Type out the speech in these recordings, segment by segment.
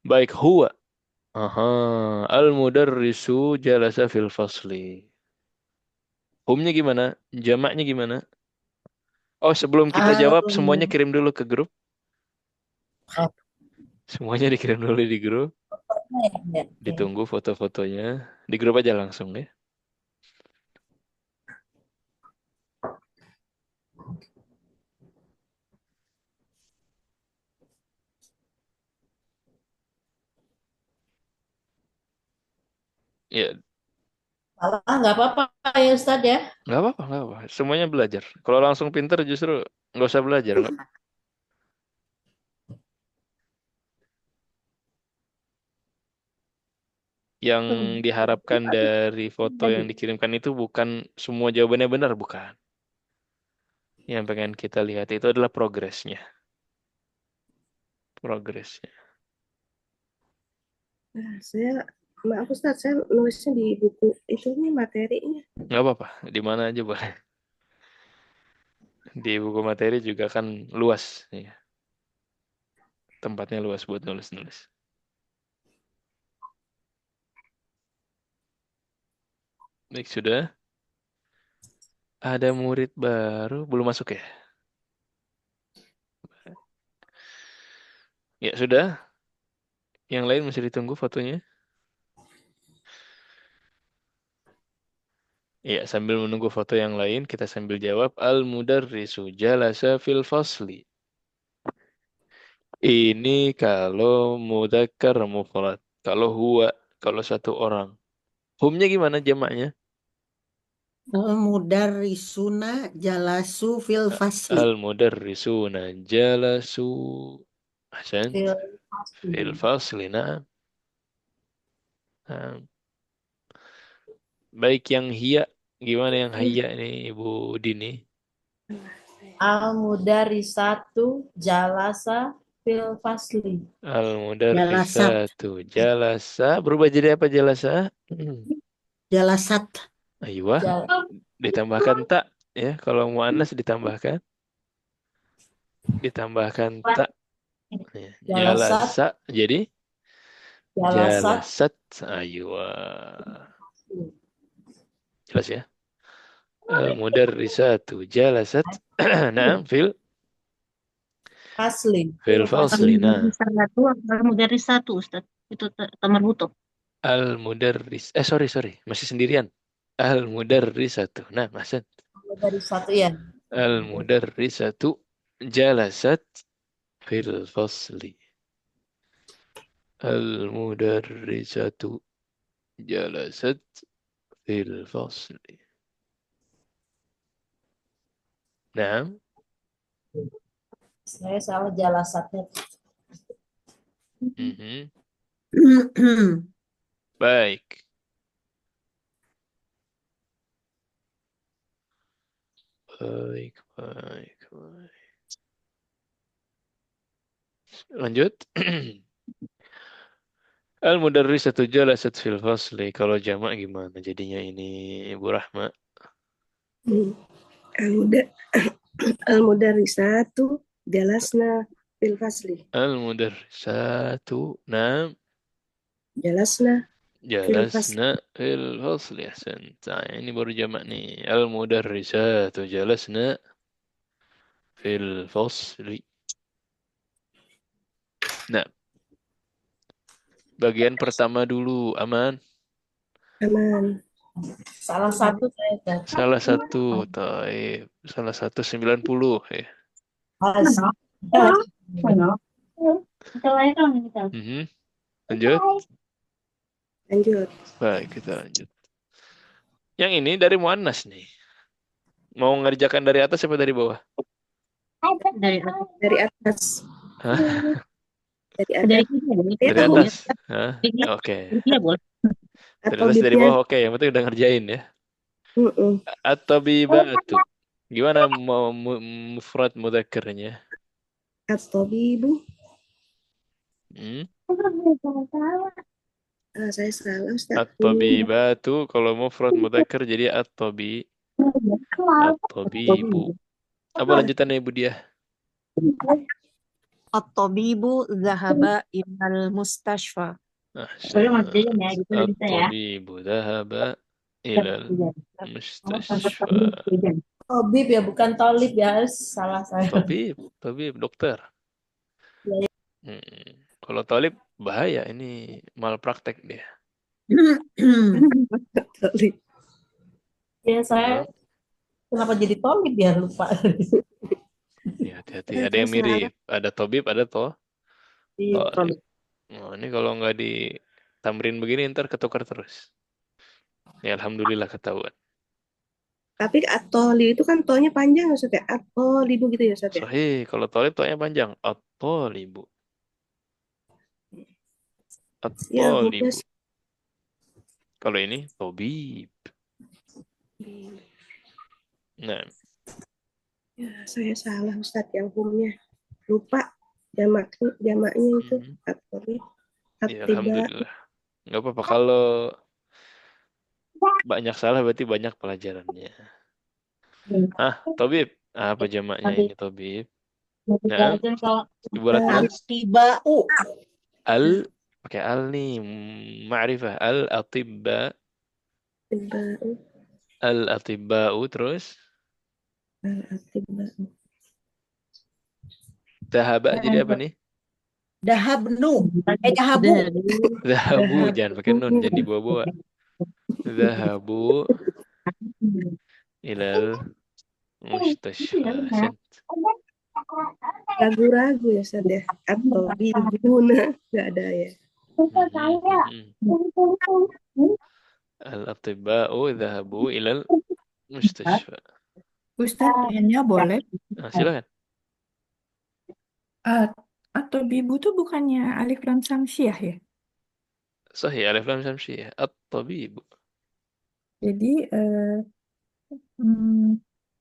Baik, huwa. Aha, al-mudarrisu jalasa fil fasli. Humnya gimana? Jamaknya gimana? Oh, sebelum kita Al jawab, semuanya kirim dulu ke grup. oh, Semuanya dikirim dulu di grup. ya, oke. Ditunggu foto-fotonya. Di grup aja langsung ya. Ya, Salah nggak apa-apa ya Ustadz ya. nggak apa-apa, nggak apa. Semuanya belajar. Kalau langsung pinter justru nggak usah belajar. Yang diharapkan dari foto yang dikirimkan itu bukan semua jawabannya benar, bukan. Yang pengen kita lihat itu adalah progresnya. Progresnya. Nah, maaf Ustaz, saya nulisnya di buku itu nih materinya. Nggak apa-apa, di mana aja boleh. Di buku materi juga kan luas, ya. Tempatnya luas buat nulis-nulis. Baik, sudah. Ada murid baru, belum masuk ya? Ya, sudah. Yang lain masih ditunggu fotonya. Ya, sambil menunggu foto yang lain, kita sambil jawab. Al-mudarrisu jalasa fil fasli. Ini kalau mudzakkar mufrad. Kalau huwa, kalau satu orang. Humnya gimana jamaknya? Mudarrisuna jalasu fil fasli. Al-mudarrisuna jalasu. Ahsant. Fil Fil fasli. fasli, na'am. Na'am. Baik yang hiya. Gimana yang hiya ini Ibu Dini? Al-mudarrisatu jalasa fil fasli. Jalasat. Al-mudarrisatu jalasa. Berubah jadi apa jalasa? Jalasat. Aywa. Jal- Ditambahkan tak. Ya, kalau muannas ditambahkan. Ditambahkan tak. Ya. Jalasat. Jalasa. Jadi Jalasat. jalasat. Aywa. Jelas ya? Al-mudarrisatu jalasat. Nah, Fasli. fil Fil fasli. fasli. Nah, Dari satu Ustaz. Itu kamar butuh. al-mudarris. Sorry, sorry. Masih sendirian. Al-mudarrisatu. Nah, maksud. Dari satu ya. Al-mudarrisatu jalasat fil fasli. Al-mudarrisatu jalasat fil fasli. Nah, Saya salah jalasatnya. mhm. Baik. Baik, baik, baik. Lanjut. Al-mudarrisatu jalasat fil fasli. Kalau jamak gimana jadinya ini Ibu Rahma? Al-muda al-mudarrisatu jalasna fil fasli. Al-mudarrisatu. Nah, Jalasna fil fasli. jalasna fil fasli. Ahsanta. Ini baru jamak nih. Al-mudarrisatu jalasna fil fasli. Nah, bagian pertama dulu aman. Aman. Salah satu saya Ustaz. Salah satu, taib. Salah satu 90. Ya. Mhm. Lanjut. Lanjut. Baik, kita lanjut. Yang ini dari Muannas nih. Mau ngerjakan dari atas apa dari bawah? Dari Dari atas. Hah? Dari dari atas. kiri boleh. Saya Dari tahu. atas? Hah? Dari Oke. kiri boleh. Dari Atau atas dari bibnya. bawah oke. Yang penting udah ngerjain ya. Mm-mm. At-tabibatu. Gimana mau mufrad mudzakarnya? At-tabibu. Hmm? Saya salah Ustaz. Ini At-tabibatu kalau mufrad mudzakkar jadi at-tabibu. Apa lanjutannya Ibu dia? At-tabibu dhahaba ilal mustashfa. Boleh maksudnya ya, Ahsant. gitu udah bisa ya. At-tabibu dhahaba ilal mustashfa. Tabib ya, bukan tolib ya. Salah saya. Tabib, dokter. Ya, Kalau talib bahaya, ini malpraktek dia. ya saya Nah, kenapa jadi tolib ya, lupa. ya hati-hati. Ada yang mirip. Ada tabib, ada Iya. talib. Oh, ini kalau nggak ditamrin begini ntar ketukar terus. Ya alhamdulillah ketahuan. Tapi atoli itu kan tonya panjang Ustaz ya. Atolibu gitu ya Ustaz ya. Sahih, kalau talib tohnya panjang. At-talibu. Ya, hurufnya At-talibu. Kalau ini tabib. Nah, ya, saya salah Ustaz yang humnya. Lupa jamaknya itu atoli. ya Atiba. alhamdulillah. Nggak apa-apa. Kalau banyak salah berarti banyak pelajarannya. Tabib. Apa jamaknya ini tabib? Nah, Ibu Ratna. At-tibau. Pakai al nih. Ma'rifah. Al-atibba. Atibau. Al-atibba'u terus. Atibau. Dahaba jadi apa nih? Dahabnu. Dahabu. Dahabu. Jangan pakai nun. Jangan dibawa-bawa. Dahabu ilal mustashfa. Ragu-ragu ya Ustaz ya. Atau bibuna. Nggak ada ya. Al-atibba'u dahabu ilal mustashfa. Ustaz, tanya boleh? Silakan. Atau bibu tuh bukannya alif lam samsiah ya? Sahih, alif lam samsiyah. At-tabib. Jadi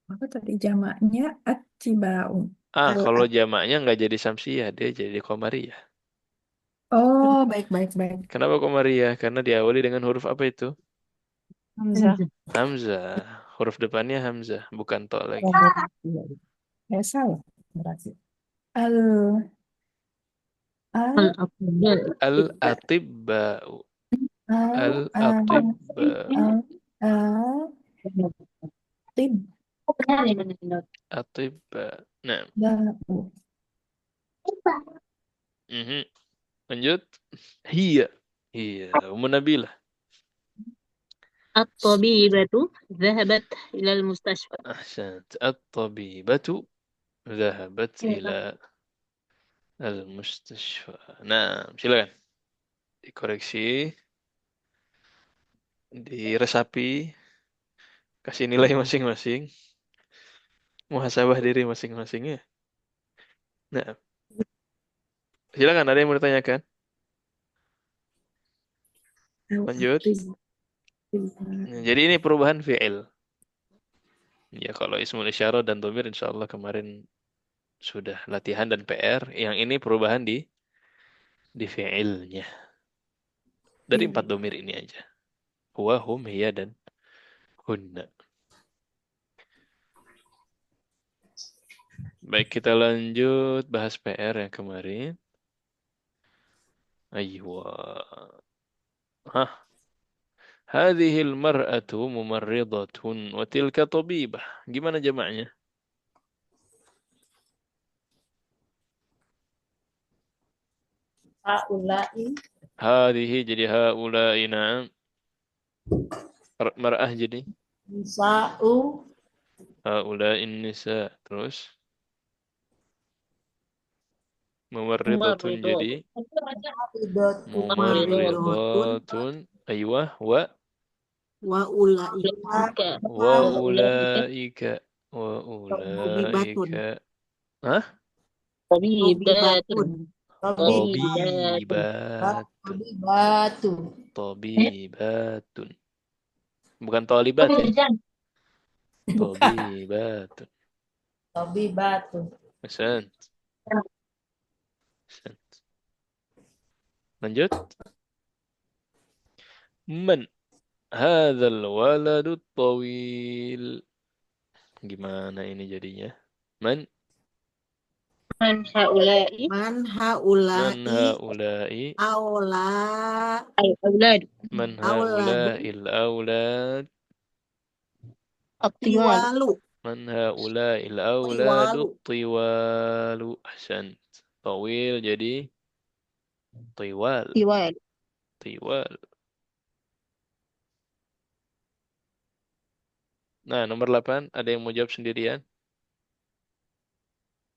apa tadi jamaknya at-tibau. Kalau jamaknya nggak jadi samsiyah, dia jadi qamariyah. Oh, baik. Kenapa qamariyah? Karena diawali dengan huruf apa itu? Hamzah. Hamzah. Huruf depannya hamzah, bukan to lagi. Ya salah berarti. Al-atibba'u. Al-atibba'u. Atibba. Nah. Lanjut. Hiya. Ummu Nabilah. At-tabibatu dhahabat ilal mustashfa. Ahsant. At-tabibatu dhahabat ila al-mustashfa. Nah, silakan. Dikoreksi. Diresapi. Kasih nilai masing-masing. Muhasabah diri masing-masing ya. Nah. Silakan, ada yang mau ditanyakan? Lanjut. Jadi ini perubahan fi'il. Ya kalau ismul isyarah dan dhamir insyaallah kemarin sudah latihan dan PR. Yang ini perubahan di fi'ilnya. Dari 4 dhamir ini aja. Huwa, hum, hiya, dan hunna. Baik, kita lanjut bahas PR yang kemarin. Aywa. Hadhil mar'atu mumarridatun wa tilka tabibah. Gimana jamaknya? Haulai. Hadhihi jadi haulai, na'am. Mar'ah jadi Nisa'u. haulai nisa. Terus mumarridatun jadi mumarridatun. Aywa. Wa ulaika. ulaika. Hah? Tabibatun. Tabibatun. Bukan talibat ya. Tabibatun. Ahsant. Lanjut. Man hadzal waladut tawil. Gimana ini jadinya? Man Man haulai Man Man haulai haula'i. aula ay aulad Man auladu haula'il aulad. at-tiwal. tiwalu Man haula'il auladu tiwalu tiwalu. Ahsant. Tawil jadi tiwal. Tiwal. Tiwal. Nah, nomor 8. Ada yang mau jawab sendirian?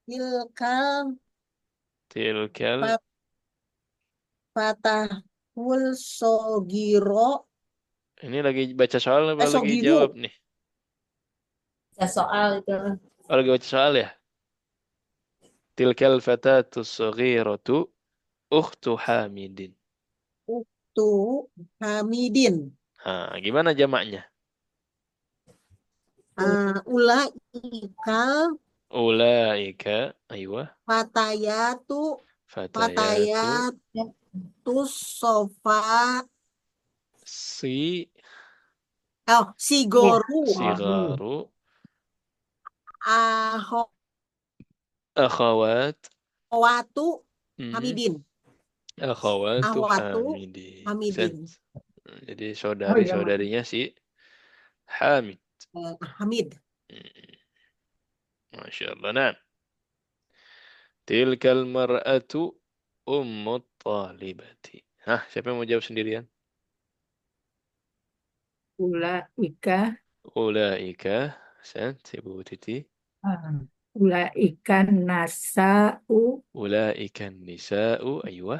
tilkal Tilkal. fa- fatahul sogiro Ini lagi baca soal apa lagi sogiru jawab nih? Bisa soal itu. Oh, lagi baca soal ya? Tilkal fatatu saghiratu ukhtu Hamidin. uktu hamidin Nah, gimana jamaknya? ulaikal Ulaika, aywa, fatayatu fatayatu, fatayatu sofa si, sigoru sigaru, ahowatu akhawat, mhm, hamidin akhawatu ahwatu Hamidin. hamidin Sent. Jadi oh iya Mak. saudari-saudarinya si Hamid. Hamid Hmm, Masya Allah. Nah, tilkal mar'atu ummut talibati. Hah, siapa yang mau jawab sendirian? Ulaika, Ulaika, Sent, Ibu Titi. ah, ulaika nasa'u Ulaikan nisa'u, aywa.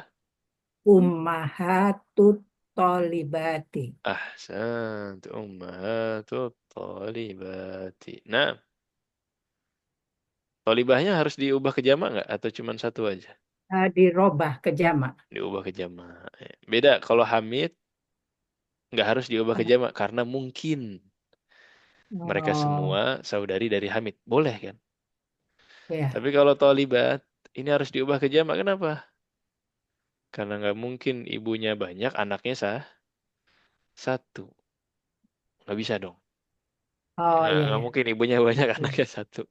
ummahatut tolibati. Ahsant, ummahatut talibati. Nah, talibahnya harus diubah ke jamak nggak? Atau cuma satu aja? Dirobah ke jamak. Diubah ke jamak. Beda, kalau Hamid nggak harus diubah ke jamak. Karena mungkin mereka Oh, semua saudari dari Hamid. Boleh kan? ya. Tapi kalau talibat, ini harus diubah ke jamak. Kenapa? Karena nggak mungkin ibunya banyak, anaknya satu. Nggak bisa dong. Oh, iya, Nggak ya. mungkin ibunya banyak, anaknya satu.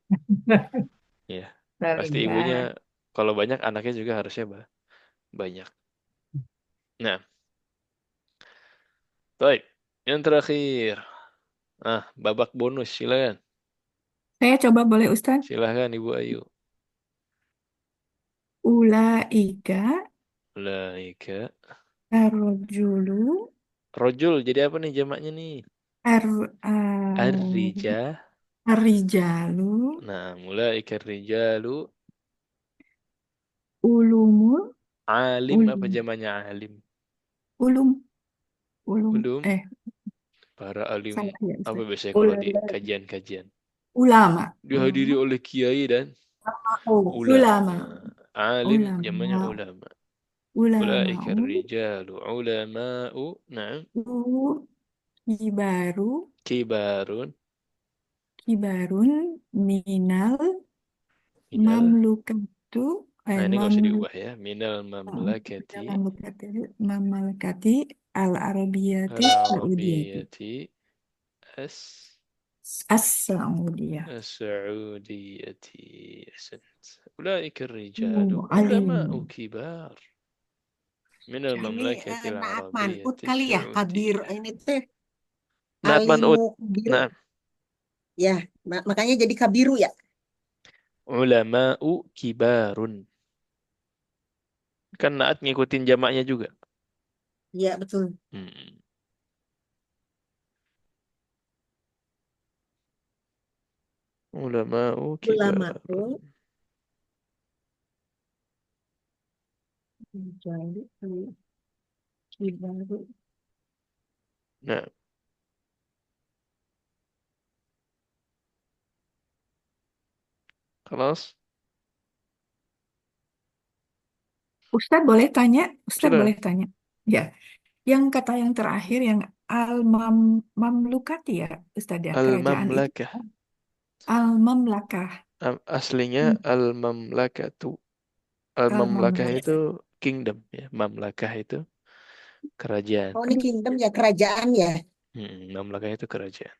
Ya, pasti ibunya Talibat. kalau banyak anaknya juga harusnya banyak. Nah, baik. Yang terakhir. Babak bonus silakan. Saya coba boleh Ustaz? Silakan Ibu Ayu. Ulaika Ulaika. arrojulu Rojul jadi apa nih jamaknya nih? ar Ar-rija. arrijalu Nah, ulaika rijalu. ulumul Alim apa ulum jamaknya alim? ulum ulum Ulum. Para alim salah ya apa Ustaz. biasanya kalau di Ulama. kajian-kajian? Ulama. Dihadiri oleh kiai dan Oh, ulama. Ulama. Alim jamaknya Ulama. ulama. Ulama. Ulaika rijalu ulama'u. Nah, Kibaru. kibarun. Kibarun minal Minal. mamlukatu. Nah, ini nggak usah diubah ya. Minal Minal mamlakati mamlukati al-arabiyati Saudiyah. al-arabiyyati as As-Saudiyah. as-saudiyati. Ahsant. Ulaika rijalu Oh, alim. ulama'u kibar. Minal ini mamlakati naat manut al-arabiyyati kali ya kabir saudiyah. ini teh Naat man'ut. alimu kabir Nah, ya makanya jadi kabiru ya ulama'u kibarun. Kan naat ngikutin jamaknya juga. ya betul Hmm. Ulama'u ulama kibarun. tuh jadi kibaru Nah, kelas. Ustadz boleh tanya? Ustadz Silakan. boleh tanya? Ya, yang kata yang terakhir yang mamlukati ya, Ustadz ya, kerajaan itu Al-mamlakah. al-mamlakah. Aslinya Hmm, al-mamlakatu. Al-mamlakah itu Al-mamlakah. kingdom ya. Mamlakah itu kerajaan. oh ini Aduh, kingdom ya kerajaan ya Mamlakah itu kerajaan.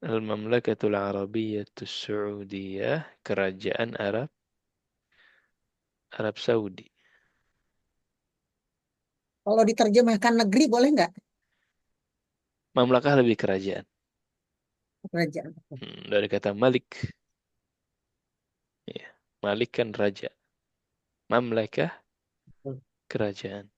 Al-mamlakatul arabiyatus saudiyah, kerajaan Arab Arab Saudi. Kalau diterjemahkan negeri boleh nggak? Mamlakah lebih kerajaan. Kerajaan. Dari kata Malik. Ya. Malik kan raja. Mamlakah kerajaan.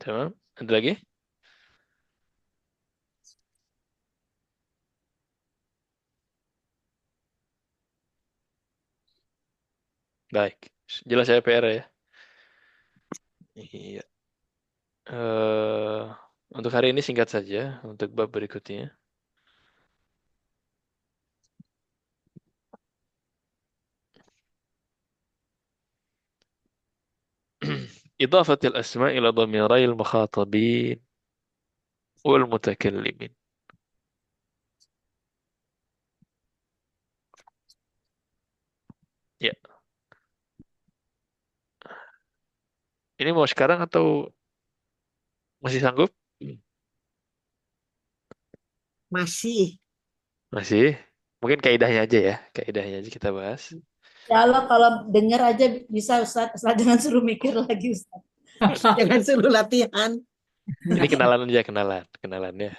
Tamam. Ada lagi? Baik. Jelas ya PR ya? Iya. Untuk hari ini singkat saja. Untuk bab berikutnya. إضافة الأسماء إلى ضميري المخاطبين والمتكلمين. Ya. Ini mau sekarang atau masih sanggup? Masih. Masih. Mungkin kaidahnya aja ya. Kaidahnya aja kita bahas. Ya Allah, kalau dengar aja bisa Ustaz, asal jangan suruh mikir lagi Ustaz. Jangan suruh latihan. Ini kenalan aja, kenalan. Kenalannya.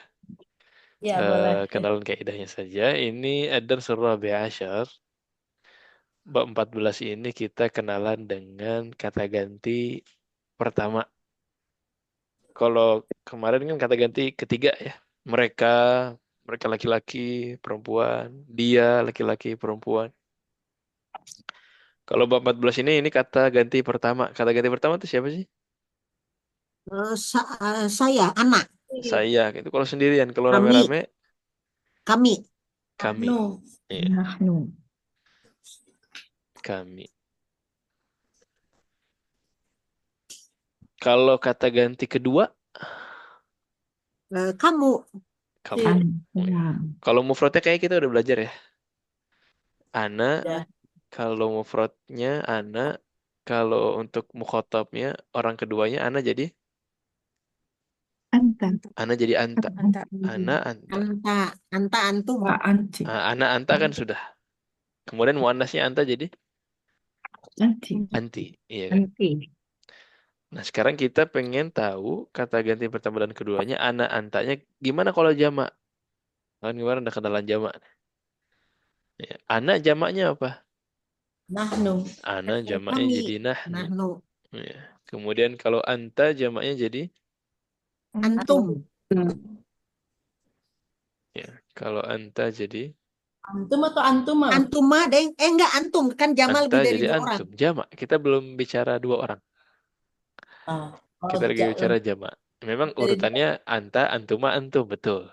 Ya, boleh. Kenalan kaidahnya saja. Ini Ad-Dars Ar-Rabi' Asyar. Bab 14 ini kita kenalan dengan kata ganti pertama. Kalau kemarin kan kata ganti ketiga ya. Mereka, mereka laki-laki, perempuan. Dia laki-laki, perempuan. Kalau bab 14 ini kata ganti pertama. Kata ganti pertama itu siapa sih? Saya, anak, Saya gitu. Kalau sendirian, kalau kami, rame-rame kami, kami. Nahnu. Iya, Nahnu. kami. Kalau kata ganti kedua, kamu, kamu. Iya. Iya. Ana. Kalau mufradnya kayak kita udah belajar ya. Ana, Ya. kalau mufradnya ana, kalau untuk mukhatabnya orang keduanya ana jadi Anta. anta. Anta. Ana anta. anta, antum, Wa anti. Ana anta kan sudah. Kemudian muannasnya anta jadi Anti. anti, iya kan? Anti. Nah, sekarang kita pengen tahu kata ganti pertama dan keduanya ana antanya gimana kalau jamak? Kan gimana ada kenalan jamak? Ya. Ana jamaknya apa? Nahnu. Ana jamaknya kami, jadi nahnu. nahnu, Ya. Kemudian kalau anta jamaknya jadi antum, ya. Kalau anta jadi Antum atau antuma? antuma, deng, enggak antum, kan jama anta lebih dari jadi 2 orang. antum. Jamak. Kita belum bicara 2 orang. Ah, Kita lagi bicara jamak. Memang Jadi urutannya anta, antuma, antum, betul.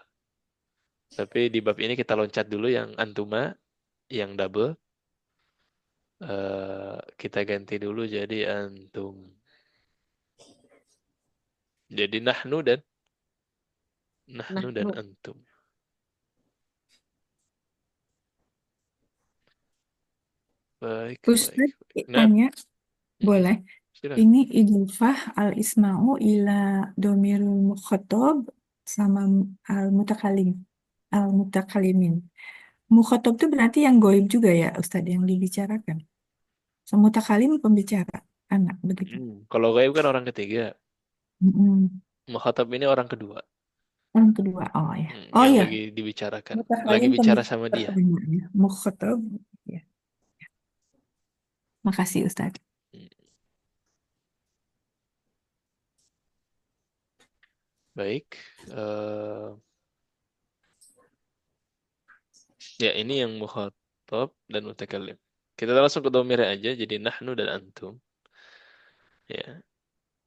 Tapi di bab ini kita loncat dulu yang antuma, yang double. Kita ganti dulu jadi antum. Jadi nahnu dan Nahnu. antum. Baik, Ustaz, baik. Nah, tanya, boleh? silakan. Ini idufah al-isma'u ila domirul mukhotob sama al-mutakalimin. Mukhotob itu berarti yang goib juga ya, Ustaz, yang dibicarakan. Mutakalim pembicara, anak, begitu. Kalau gaib kan orang ketiga. Mm-mm. Mukhatab ini orang kedua. Yang kedua, oh ya. Oh Yang ya, lagi dibicarakan. mutakalim Lagi bicara pembicara sama dia. pertanyaannya. Mukhotob, ya. Makasih, Ustaz. Hmm, Baik. Ya, ini yang mukhatab dan mutakalim. Kita langsung ke domirnya aja. Jadi nahnu dan antum. Ya.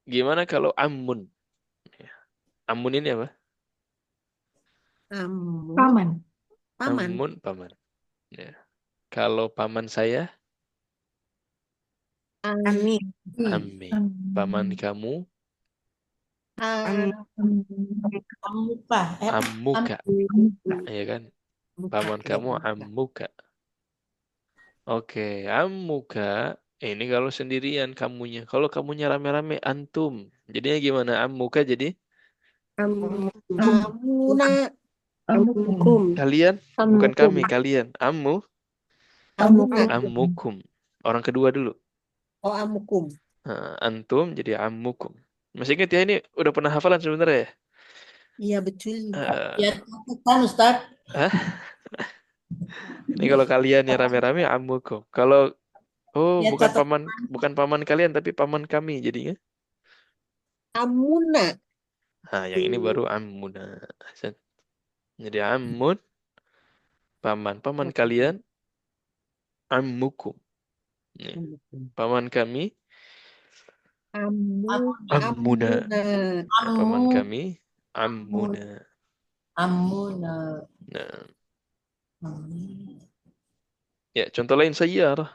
Gimana kalau amun? Ya. Amun ini apa? Amun, Paman. paman, Amun, paman. Ya. Kalau paman saya, ami, ammi. Paman kamu, Amuka. ammuka. Ya kan? Paman kamu, ammuka. Oke, ammuka Ini kalau sendirian kamunya. Kalau kamunya rame-rame antum. Jadinya gimana? Ammuka jadi Am, Amuna. amukum. kalian, bukan Amukum. kami, kalian. Ammu, Amuna. ammukum. Orang kedua dulu. Oh, amukum. Nah, antum jadi ammukum. Masih ingat ya ini udah pernah hafalan sebenarnya ya? Iya, betul. Eh, Ya, kan Ustaz. Hah? Ini kalau kalian yang rame-rame ammukum. Kalau oh Ya, bukan catat. paman kalian tapi paman kami jadinya. Amuna. Nah, yang ini baru ammuna. Jadi ammun paman kalian ammukum. Nih, paman kami Amu. ammuna. Amuna. Paman Amu, kami ammuna. amuna. Nah, Hmm. ya contoh lain sayyarah.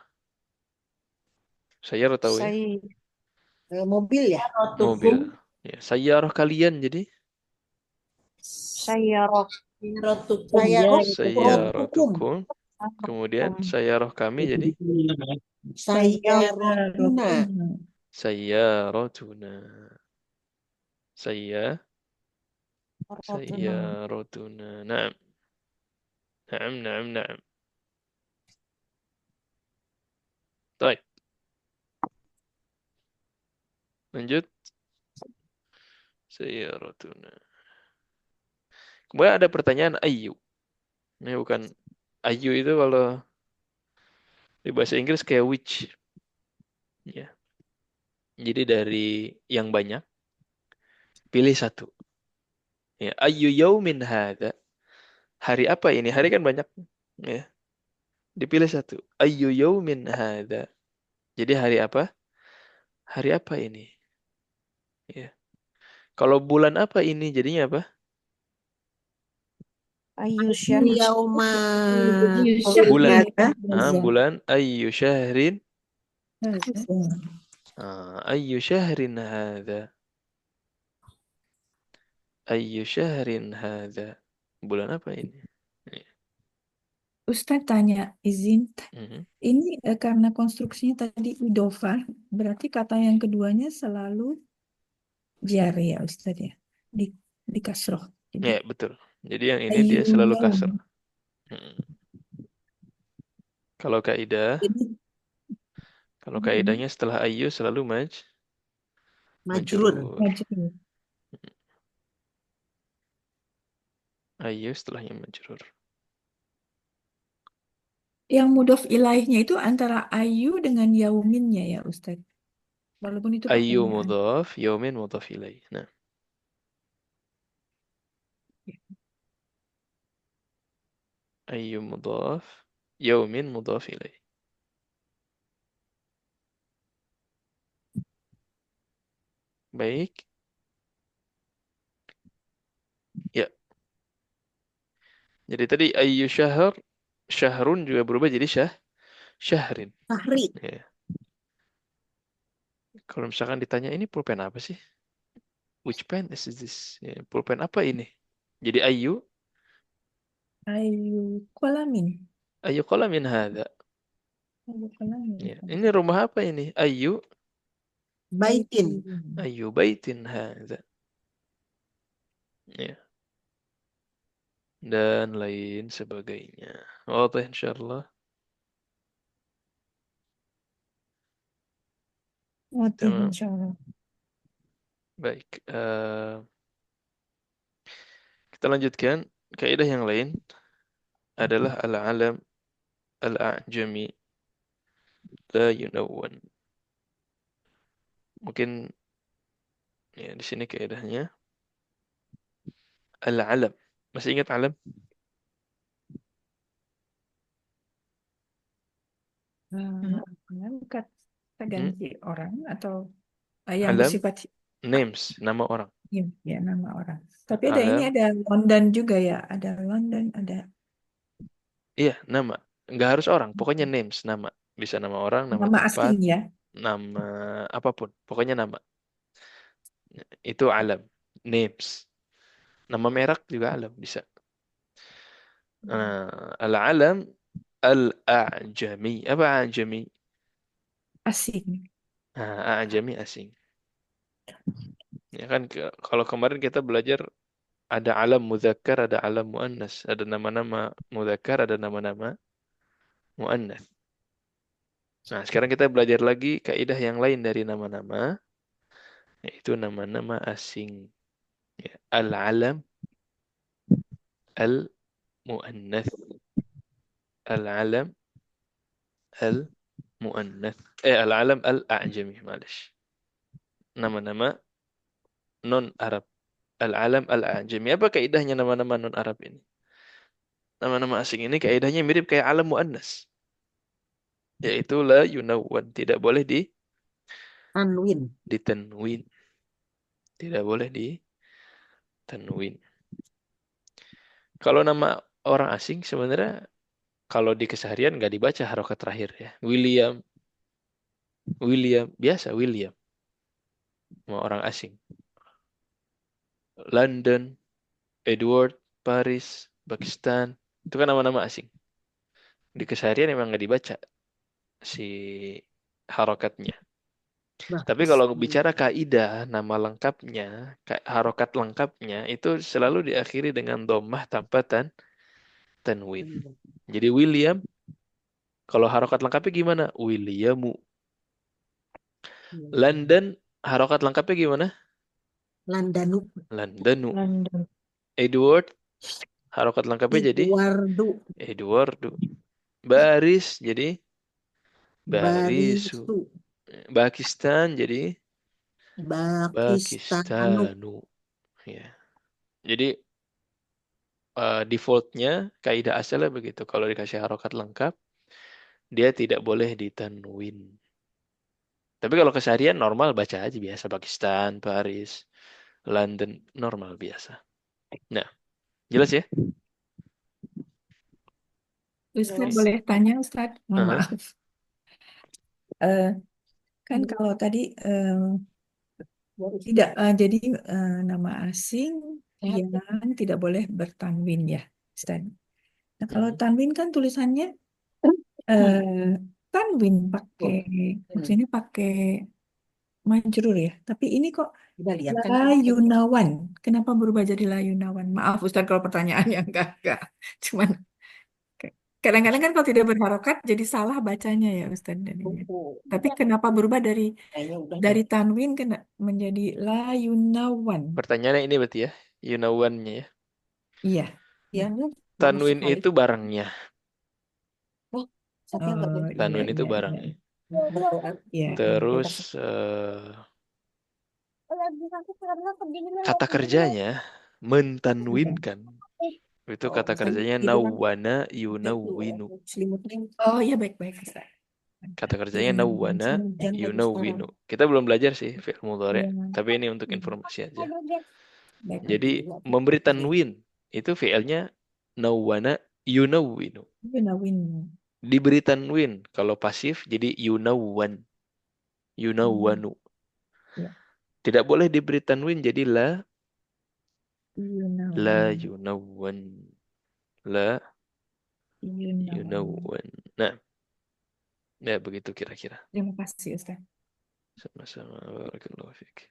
Sayyarah tahu ya? Mobil ya? Mobil. Rotukum, Ya, sayyarah kalian jadi Sayyarah. rotukum. Saya Ya, rotukum. sayyaratukum. Kemudian sayyarah kami jadi Saya rotuna. sayyaratuna. Rotuna. Sayyaratuna. Naam. Naam, naam, naam. Baik, lanjut. Sayyaratuna. Kemudian ada pertanyaan ayu. Ini bukan ayu itu kalau di bahasa Inggris kayak which. Ya. Jadi dari yang banyak pilih satu. Ya, ayu yaumin hadza. Hari apa ini? Hari kan banyak. Ya, dipilih satu. Ayu yaumin hadza. Jadi hari apa? Hari apa ini? Ya. Kalau bulan apa ini? Jadinya apa? Ayu syahri. Yauma. Bulan. Ada. Bulan ayu syahrin. Ayu syahrin hadza. Ayu syahrin hadza. Bulan apa ini? Ya. Ustaz tanya, izin. Mhm. Ini karena konstruksinya tadi idofah, berarti kata yang keduanya selalu jar ya Ustaz ya. Di kasroh. Jadi Ya, betul. Jadi yang ini dia ayu selalu yaum. kasar. Mhm. Kalau kaidah, Jadi kalau kaidahnya setelah ayu selalu Majrur. majrur. majrur. Ayu setelahnya majrur. Yang mudhof ilaihnya itu antara ayu dengan yauminnya ya Ustaz. Walaupun itu Ayu pertanyaan. mudhaf, yaumin mudhaf ilaih. Nah, ayu mudhaf, yaumin mudhaf ilaih. Baik. Ya. Jadi tadi ayu syahr, syahrun juga berubah jadi syahrin. Fahri. Ya. Kalau misalkan ditanya ini pulpen apa sih? Which pen is this? Ya, pulpen apa ini? Jadi ayu Ayu kolamin. qalamin hadza. Ayu kolamin. Ya. Ini rumah apa ini? Ayu Baitin. baitin hadza. Ya. Dan lain sebagainya. Wadah insyaallah. Oke, Tamam. insyaallah. Baik. Kita lanjutkan. Kaidah yang lain adalah al-alam al-a'jami la yunawwan. Mungkin ya di sini kaidahnya al-alam. Masih ingat alam? Kata ganti orang atau yang Alam bersifat names, nama orang. ya nama orang. Tapi ada ini Alam, ada London juga ya, ada London, ada iya nama. Nggak harus orang, pokoknya names, nama. Bisa nama orang, nama nama tempat, asing ya. nama apapun. Pokoknya nama. Itu alam, names. Nama merek juga alam bisa. Al-alam al-a'jami. Apa a'jami? asing. Nah, ajami asing. Ya kan kalau kemarin kita belajar ada alam mudzakkar, ada alam muannas, ada nama-nama mudzakkar, ada nama-nama muannas. Nah, sekarang kita belajar lagi kaidah yang lain dari nama-nama, yaitu nama-nama asing. Ya, al-alam al-muannas. Al-alam al-muannas. Al-alam al-a'jami, معلش. Nama-nama non-Arab. Al-alam al-a'jami. Apa kaidahnya nama-nama non-Arab ini? Nama-nama asing ini kaidahnya mirip kayak alam muannas, yaitu la yunawwan, tidak boleh Tanwin. ditenwin. Tidak boleh ditenwin. Kalau nama orang asing sebenarnya kalau di keseharian nggak dibaca harokat terakhir ya. William, William, biasa William. Sama orang asing. London, Edward, Paris, Pakistan. Itu kan nama-nama asing. Di keseharian emang nggak dibaca si harokatnya. Tapi kalau bicara kaidah, nama lengkapnya, harokat lengkapnya, itu selalu diakhiri dengan dhammah tanpa tanwin. Jadi William, kalau harokat lengkapnya gimana? Williamu. London, harokat lengkapnya gimana? Landanu. Londonu. London. Edward, harokat lengkapnya jadi Eduardo. Eduardo. Baris jadi Barisu. Barisu. Pakistan jadi Pakistanu. Pakistanu. Ya. Jadi defaultnya kaidah asalnya begitu. Kalau dikasih harokat lengkap, dia tidak boleh ditanwin. Tapi kalau keseharian normal baca aja biasa. Pakistan, Paris, London, normal biasa. Nah, jelas ya? Ustadz Yes. boleh tanya Ustadz? Mohon Aha. maaf. Eh, kan kalau tadi tidak jadi nama asing yang tidak boleh bertanwin ya, Ustadz. Nah, kalau tanwin kan tulisannya tanwin pakai maksudnya pakai majrur ya. Tapi ini kok Kita lihat kan. Layunawan. Kenapa berubah jadi Layunawan? Maaf Ustadz kalau pertanyaannya enggak. Cuman kadang-kadang kan kalau tidak berharokat jadi salah bacanya ya Ustadz. Tapi kenapa berubah dari tanwin menjadi Layunawan? Pertanyaannya ini berarti ya, Yunawannya ya. Iya. Ya, Tanwin itu barangnya. Tanwin Iya, itu iya, barangnya. iya. Terus kata kerjanya mentanwinkan. Itu kata kerjanya nawwana yunawwinu. Oh iya baik-baik Ustadz. Kata kerjanya nawwana yunawwinu. Kita belum belajar sih fi'il mudhari', tapi ini untuk informasi aja. Baik. Jadi memberi tanwin itu fi'ilnya nawwana yunawwinu. Yunawin. Diberi tanwin kalau pasif jadi yunawwan. Yunawwanu. Ya. Tidak boleh diberi tanwin jadi la Yunawin. yunawwan. La yunawwan. Nah, ya begitu kira-kira. Terima kasih Ustaz. Sama-sama. Barakallahu fiik.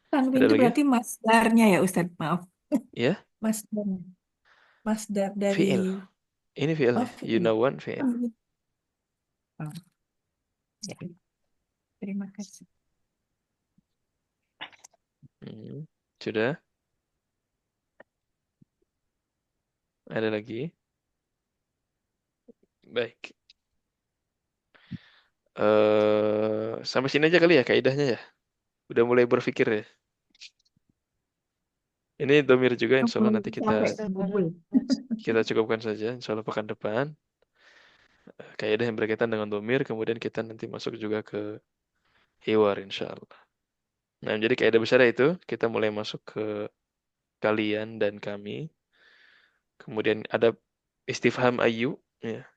Tanwin Ada itu lagi? berarti masdarnya ya Ustaz, maaf. Ya, Masdarnya. Masdar dari fi'il. Ini fi'ilnya. fi'il. Yunawwan fi'il. Oh. Ya. Terima kasih. Sudah? Ada lagi? Baik. Sampai sini aja kali ya kaidahnya ya. Udah mulai berpikir ya. Ini domir juga insya Allah nanti kita cukupkan saja. Insya Allah pekan depan. Kaidah yang berkaitan dengan domir. Kemudian kita nanti masuk juga ke hiwar insya Allah. Nah jadi kaidah besar itu. Kita mulai masuk ke kalian dan kami. Kemudian ada istifham ayu. Ya.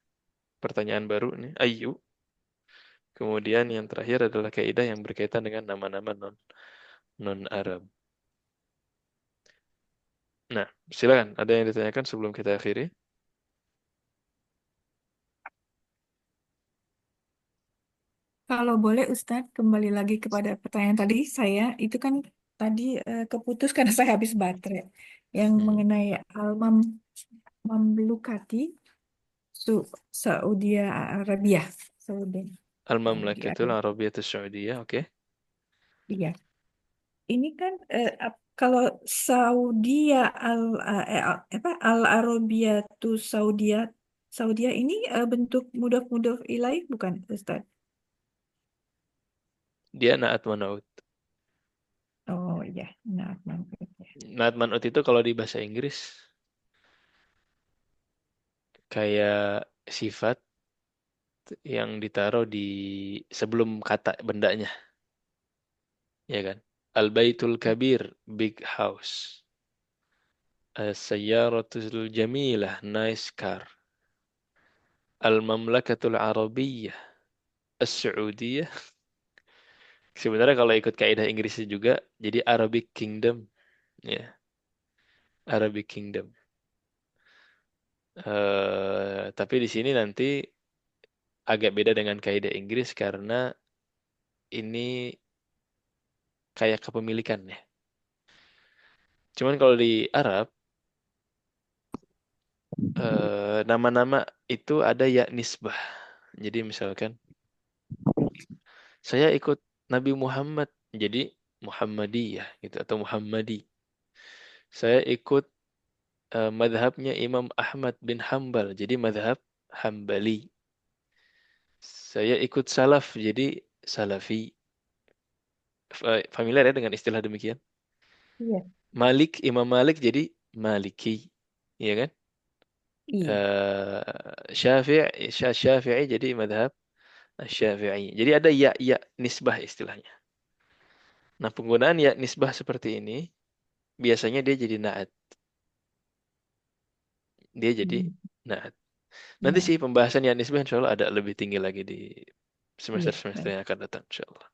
Pertanyaan baru nih. Ayu. Kemudian yang terakhir adalah kaidah yang berkaitan dengan nama-nama non-Arab. Nah, silakan. Ada yang ditanyakan sebelum kita akhiri? Kalau boleh Ustadz kembali lagi kepada pertanyaan tadi saya itu kan tadi keputus karena saya habis baterai yang mengenai al-mam mamlukati Saudi Arabia. Saudi Al-Mamlakatul Arabia. Arabiyatus Saudiyah, oke. Iya. Ini kan kalau Saudi Al Arabia tuh Saudia ini bentuk mudhaf ilaih bukan Ustaz? Dia naat manaut. Oh iya, nah, mantap. Naat manaut itu kalau di bahasa Inggris kayak sifat yang ditaruh di sebelum kata bendanya, ya kan? Al-Baitul Kabir, big house. As-Sayyaratul Jamilah, nice car. Al-Mamlakatul Arabiyyah, As-Saudiyah. Sebenarnya kalau ikut kaidah Inggrisnya juga, jadi Arabic Kingdom, ya, Arabic Kingdom. Tapi di sini nanti agak beda dengan kaidah Inggris karena ini kayak kepemilikan ya. Cuman kalau di Arab, nama-nama itu ada ya nisbah. Jadi misalkan saya ikut Nabi Muhammad, jadi Muhammadiyah gitu atau Muhammadi. Saya ikut madhabnya Imam Ahmad bin Hambal, jadi madhab Hambali. Saya ikut salaf, jadi Salafi. Familiar ya dengan istilah demikian? Iya. Malik, Imam Malik jadi Maliki. Iya kan? Iya. Syafi'i jadi madhab Syafi'i. Jadi ada ya nisbah istilahnya. Nah, penggunaan ya nisbah seperti ini biasanya dia jadi naat. Dia jadi naat. Nanti Nah, sih pembahasan ya nisbah insya Allah ada lebih tinggi lagi di iya, semester-semester baik. yang akan datang insya Allah.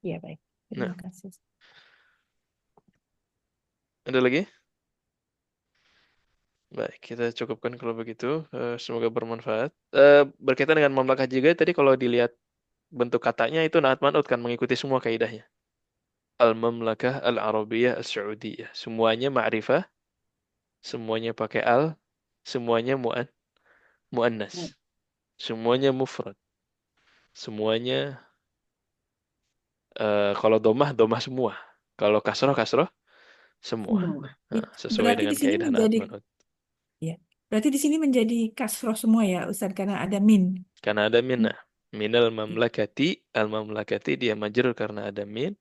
Iya, baik. Nah, Terima kasih. ada lagi? Baik, kita cukupkan kalau begitu. Semoga bermanfaat. Berkaitan dengan mamlakah juga, tadi kalau dilihat bentuk katanya itu naat manut kan mengikuti semua kaidahnya. Al-Mamlakah Al-Arabiyah As-Saudiyah. Semuanya ma'rifah, semuanya pakai al, semuanya mu'annas. Semuanya mufrad. Semuanya kalau domah semua. Kalau kasroh semua. Semua. Nah, sesuai Berarti dengan di sini kaidah naat menjadi manut. ya. Berarti di sini menjadi kasroh semua ya Ustaz karena ada min. Karena ada min. Nah, minal mamlakati, al-mamlakati dia majrur karena ada min.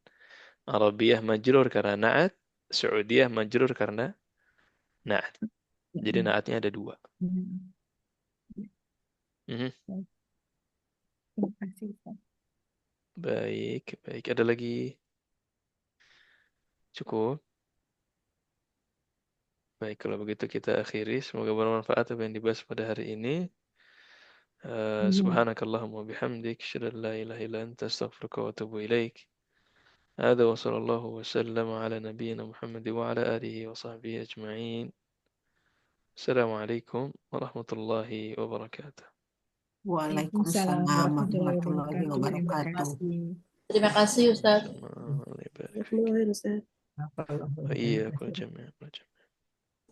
Arabiyah majrur karena na'at. Saudiyah majrur karena na'at. Jadi naatnya ada dua. Hmm. Mhm. Terima kasih Ustaz. Baik. Ada lagi? Cukup. Baik, kalau begitu kita akhiri. Semoga bermanfaat apa yang dibahas pada hari ini. Subhanakallahumma bihamdik. Asyhadu an la ilaha illa anta astaghfiruka wa atubu ilaik. هذا وصلى الله وسلم على نبينا محمد وعلى آله وصحبه أجمعين. السلام عليكم ورحمة الله وبركاته. Waalaikumsalam Warahmatullahi warahmatullahi wabarakatuh. Terima wabarakatuh. kasih. Terima kasih Ustaz. الله يبارك فيك Bismillahirrahmanirrahim. وإياكم جميعا.